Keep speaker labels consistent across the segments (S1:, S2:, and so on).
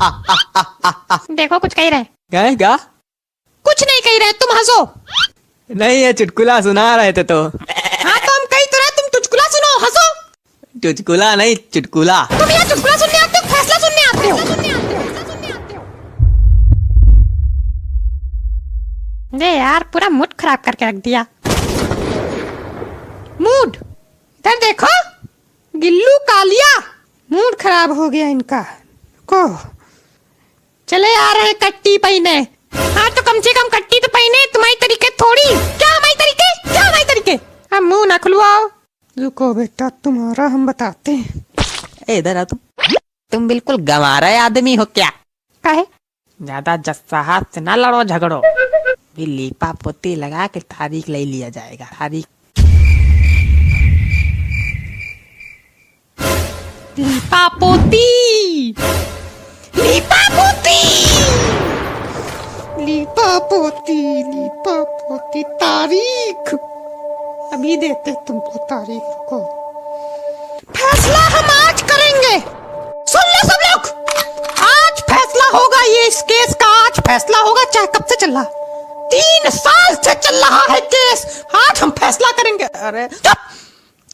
S1: देखो कुछ कह रहे।
S2: क्या?
S1: कुछ नहीं कह रहे, तुम हंसो।
S2: नहीं, ये चुटकुला सुना रहे थे तो।
S1: हाँ तो हम कही तो रहे, तुम चुटकुला सुनो, हंसो।
S2: चुटकुला नहीं, चुटकुला।
S1: तुम यहाँ चुटकुला सुनने आते हो, फैसला सुनने आते हो? ये यार पूरा मूड खराब करके रख दिया। मूड इधर देखो, गिल्लू कालिया, मूड खराब हो गया इनका को। चले आ रहे कट्टी पहने। हाँ तो कम से कम कट्टी तो पहने, तुम्हारी तरीके थोड़ी। क्या हमारी तरीके, क्या हमारी तरीके? अब मुंह ना खुलवाओ। रुको बेटा, तुम्हारा हम बताते हैं।
S2: इधर आ तुम बिल्कुल गंवारा आदमी हो क्या?
S1: काहे?
S2: ज्यादा जस्सा हाथ से ना लड़ो झगड़ो। भी लीपा पोती लगा के तारीख ले लिया जाएगा। तारीख
S1: लीपा पोती, लीपा पोती, लीपा पोती, लीपा पोती। तारीख अभी देते तुमको तारीख को। फैसला हम आज करेंगे। सुन लो सब लोग, आज फैसला होगा। ये इस केस का आज फैसला होगा। चाहे कब से चल रहा, 3 साल से चल रहा है केस। आज हम फैसला करेंगे। अरे चुप,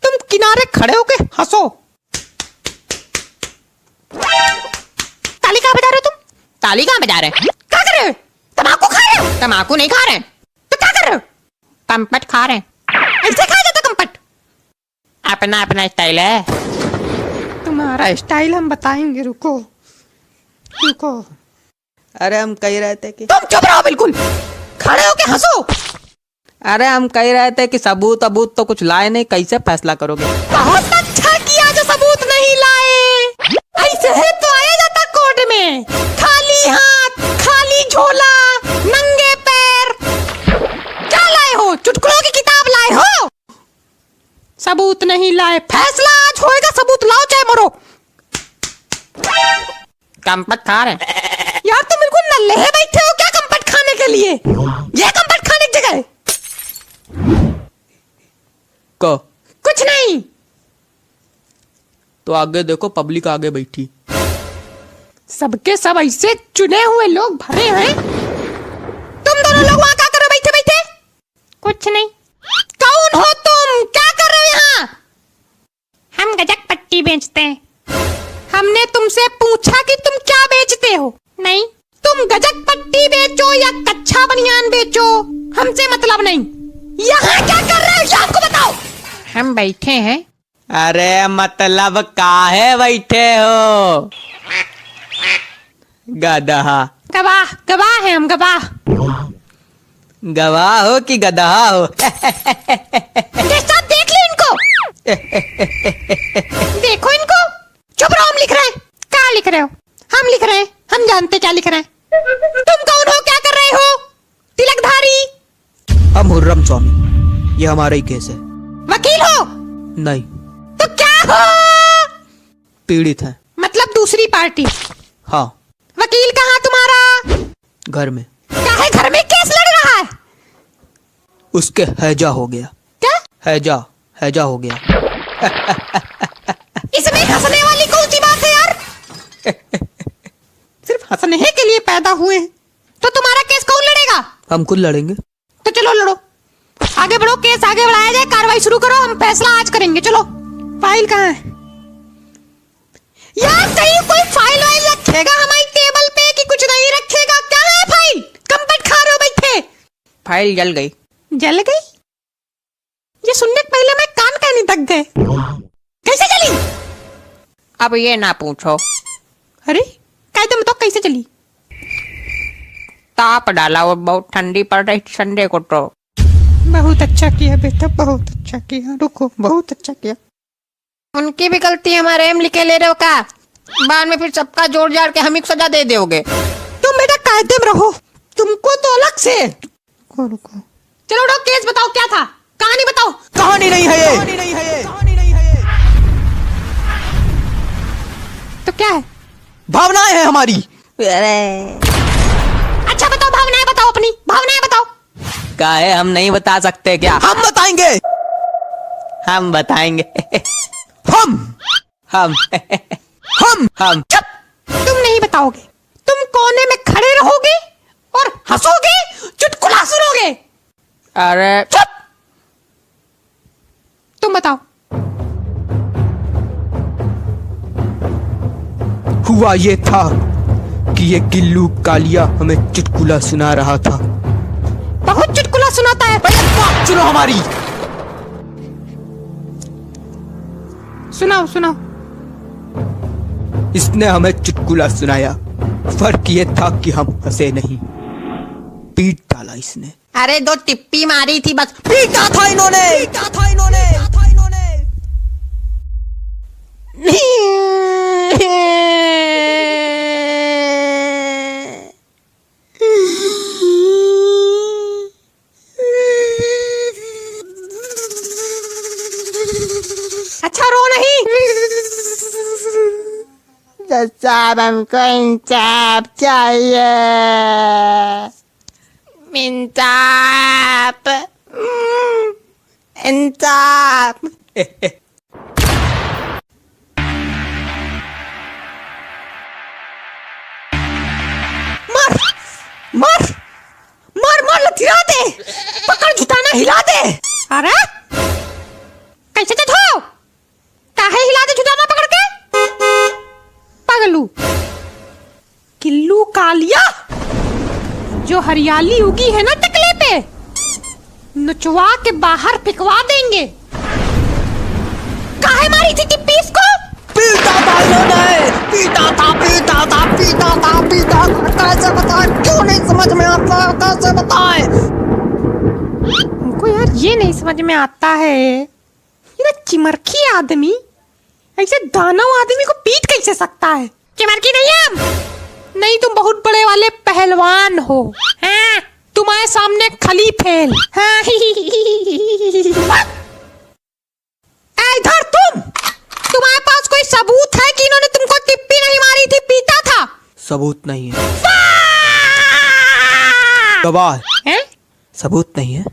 S1: तुम किनारे खड़े होके हंसो। ताली कहाँ बजा रहे हो तुम?
S2: ताली कहाँ बजा रहे?
S1: क्या कर रहे हो? तम्बाकू खा रहे हो?
S2: तम्बाकू नहीं खा रहे,
S1: तो क्या कर रहे हो?
S2: कंपट खा रहे।
S1: ऐसे खाया जाता कंपट?
S2: अपना अपना स्टाइल है।
S1: तुम्हारा स्टाइल हम बताएंगे, रुको रुको।
S2: अरे हम कह रहे थे कि
S1: तुम चुप रहो बिल्कुल, खड़े होके हंसो।
S2: अरे हम कह रहे थे कि सबूत तो कुछ लाए नहीं, कैसे फैसला करोगे?
S1: बहुत अच्छा किया जो सबूत नहीं लाए। ऐसे है तो आया जाता कोर्ट में, खाली हाथ, खाली झोला, नंगे पैर। क्या लाए हो? चुटकुलों की किताब लाए हो? सबूत नहीं लाए। फैसला आज होएगा, सबूत लाओ चाहे मरो।
S2: कंपट खा रहे।
S1: यार तुम बिल्कुल नल्ले है, बैठे हो क्या कंपट खाने के लिए? ये कंपट खाने की जगह है?
S2: को
S1: कुछ नहीं।
S2: तो आगे देखो, पब्लिक आगे बैठी।
S1: सबके सब ऐसे चुने हुए लोग भरे हैं। तुम दोनों लोग वहां क्या कर रहे हो बैठे बैठे? कुछ नहीं। कौन हो तुम? क्या कर रहे हो यहाँ? हम गजक पट्टी बेचते हैं। हमने तुमसे पूछा कि तुम क्या बेचते हो? नहीं। तुम गजक पट्टी बेचो या कच्चा बनियान बेचो, हमसे मतलब नहीं। यहाँ क्या कर रहे हो शाम को बताओ?
S2: हम बैठे हैं। अरे मतलब काहे बैठे हो? गधा।
S1: गवाह, गवाह है हम, गवाह।
S2: गवाह हो कि गधा हो?
S1: जैसा देख लो इनको। देखो इनको। चुप रहो, हम लिख रहे हैं। क्या लिख रहे हो? हम लिख रहे हैं, हम जानते क्या लिख रहे हैं। तुम कौन हो? क्या कर रहे हो? तिलकधारी।
S2: हम हुर्रम स्वामी, ये हमारा ही केस है।
S1: वकील हो?
S2: नहीं।
S1: तो क्या हो?
S2: पीड़ित है।
S1: मतलब दूसरी पार्टी?
S2: हाँ।
S1: वकील कहाँ तुम्हारा?
S2: घर में।
S1: क्या है घर में? केस लड़ रहा है?
S2: उसके हैजा हो गया।
S1: क्या?
S2: हैजा हो गया।
S1: इसमें हंसने वाली कौन सी बात है यार? सिर्फ हंसने के लिए पैदा हुए हैं। तो तुम्हारा केस कौन लड़ेगा?
S2: हम खुद लड़ेंगे।
S1: तो चलो लड़ो, आगे बढ़ो, केस आगे बढ़ाया जाए, कार्रवाई शुरू करो। हम फैसला आज करेंगे। चलो। फाइल कहाँ है यार? कहीं कोई फाइल वाइल रखेगा हमारी टेबल पे कि कुछ नहीं रखेगा? क्या है फाइल? कंपट खा रहे हो बैठे?
S2: फाइल जल गई।
S1: जल गई? ये सुनने के पहले मैं कान कहने तक गए। कैसे चली?
S2: अब ये ना पूछो।
S1: अरे कहते बताओ कैसे चली?
S2: ताप डाला और बहुत ठंडी पड़ रही संडे को। तो
S1: बहुत अच्छा किया बेटा, बहुत अच्छा किया। रुको, बहुत अच्छा किया।
S2: उनकी भी गलती, हमारे हम लिखे ले रहे हो का? बाद में फिर सबका जोड़ जाड़ के हम ही सजा दे दोगे।
S1: तुम बेटा कायदे में रहो, तुमको तो अलग से। रुको। चलो उठो, केस बताओ क्या था? कहानी बताओ।
S2: कहानी नहीं है ये।
S1: तो क्या है?
S2: भावनाएं है हमारी।
S1: अच्छा बताओ, भावनाएं बताओ, अपनी भावनाएं बताओ।
S2: क्या है, हम नहीं बता सकते क्या? हम बताएंगे। हम
S1: चुप, तुम नहीं बताओगे। कोने में खड़े रहोगे और हंसोगे, चुटकुला सुनोगे।
S2: अरे
S1: चुप। तुम बताओ।
S3: हुआ ये था कि ये गिल्लू कालिया हमें चुटकुला सुना रहा था।
S1: बहुत चुटकुला सुनाता है।
S3: बात सुनो हमारी।
S1: सुनाओ सुनाओ।
S3: इसने हमें चुटकुला सुनाया, फर्क ये था कि हम हंसे नहीं, पीट डाला इसने।
S1: अरे 2 टिप्पी मारी थी बस।
S3: पीटा था इन्होंने।
S1: अच्छा रो नहीं।
S2: साहब हमको इंसाफ चाहिए। इंसाफ, इंसाफ।
S1: मार मार मार मार, लथिरा दे, पकड़, झुटाना, हिला दे। अरे कैसे थे हो? काहे हिला दे झुटाना पकड़ के? पगलू गिल्लू कालिया, जो हरियाली उगी है ना टकले पे, नुचवा के बाहर फेंकवा देंगे। काहे मारी थी टिप्पी इसको?
S3: पीटा था इन्होंने। पीटा था। कैसे बताए, क्यों नहीं समझ में आता, कैसे बताए।
S1: हमको यार ये नहीं समझ में आता है, ये ना चिमरखी आदमी ऐसे दानव आदमी को पीट कैसे सकता है? चिमरखी नहीं हम, नहीं तुम बहुत बड़े वाले पहलवान हो। हाँ, तुम्हारे सामने खली फेल। हाँ। इधर तुम्हारे पास कोई सबूत है कि इन्होंने तुमको टिप्पी नहीं मारी थी, पीटा था?
S3: सबूत नहीं है, गवाह है। सबूत नहीं है,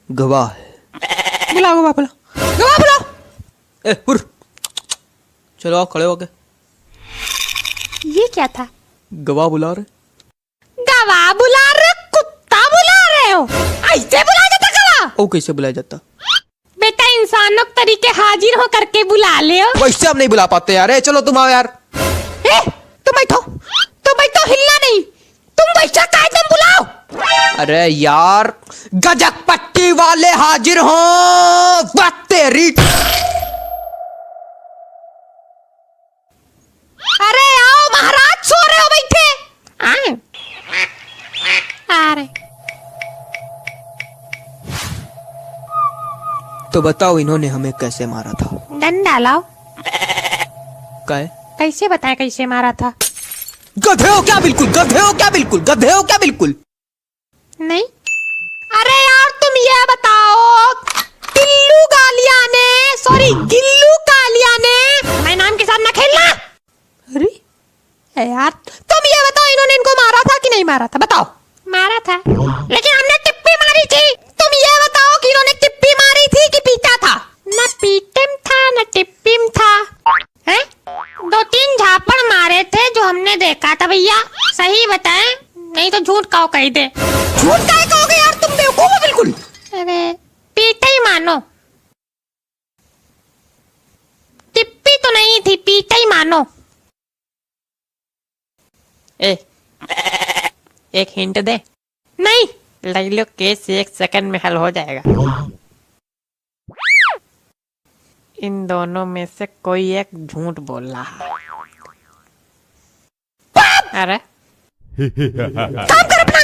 S3: गवाह है।
S1: बुलाओ गवाह, बुलाओ गवाह, बुलाओ।
S3: हुर। चलो आओ, खड़े हो गए।
S1: ये क्या था?
S3: गवाह बुला रहे।
S1: गवाह बुला रहे, कुत्ता बुला रहे हो? ऐसे बुलाया जाता गवाह?
S3: ओ कैसे बुलाया जाता?
S1: बेटा इंसानों के तरीके हाजिर हो करके बुला ले हो।
S3: वैसे हम नहीं बुला पाते यार। चलो तुम आओ यार।
S1: तुम बैठो, हिलना नहीं। तुम वैसा कायदम बुलाओ।
S3: अरे यार, गजक पट्टी वाले हाजिर हो। बात तेरी।
S1: अरे आओ महाराज, सो रहे हो बैठे? अरे
S3: तो बताओ इन्होंने हमें कैसे मारा था?
S1: डंडा लाओ।
S3: काय?
S1: कैसे बताएं कैसे मारा था?
S3: गधे हो क्या बिल्कुल? गधे हो क्या बिल्कुल? गधे हो क्या बिल्कुल?
S1: नहीं। अरे यार तुम ये बताओ, गिल्लू कालिया ने मैं नाम के साथ ना खेलना। अरे यार तुम ये बताओ, इन्होंने इनको मारा था कि नहीं मारा था? बताओ। मारा था, लेकिन हमने टिप्पी मारी थी। तुम ये बताओ कि इन्होंने टिप्पी मारी थी कि पीटा था? न पीटम था न टिप्पीम था। हैं? 2-3 झापड़ मारे थे जो हमने देखा था भैया, सही बताएं, नहीं तो झूठ काओ कह दे। झूठ काहे कहोगे यार, तुम बेवकूफ हो बिल्कुल। अरे पीटा ही मानो, टिप्पी तो नहीं थी, पीटा ही मानो।
S2: एक हिंट दे।
S1: नहीं।
S2: ले लो, केस 1 सेकंड में हल हो जाएगा। इन दोनों में से कोई एक झूठ बोल रहा है। अरे
S1: काम कर अपना।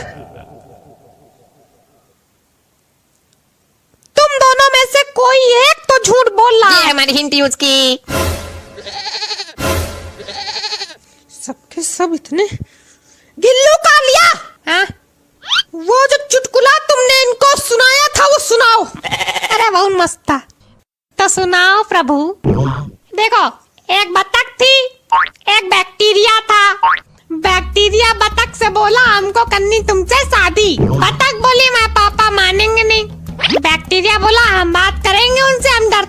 S1: तुम दोनों में से कोई एक तो झूठ बोल रहा है।
S2: हमारी हिंट यूज की।
S1: सबके सब इतने गिल्लू कालिया। हाँ? वो जो चुटकुला तुमने इनको सुनाया था वो सुनाओ। अरे बहुत मस्त था, तो सुनाओ प्रभु। देखो, एक बतख थी, एक बैक्टीरिया था। बैक्टीरिया बतख से बोला हमको करनी तुमसे शादी। बतख बोली मैं पापा मानेंगे नहीं। बैक्टीरिया बोला हम बात करेंगे उनसे, हम डरते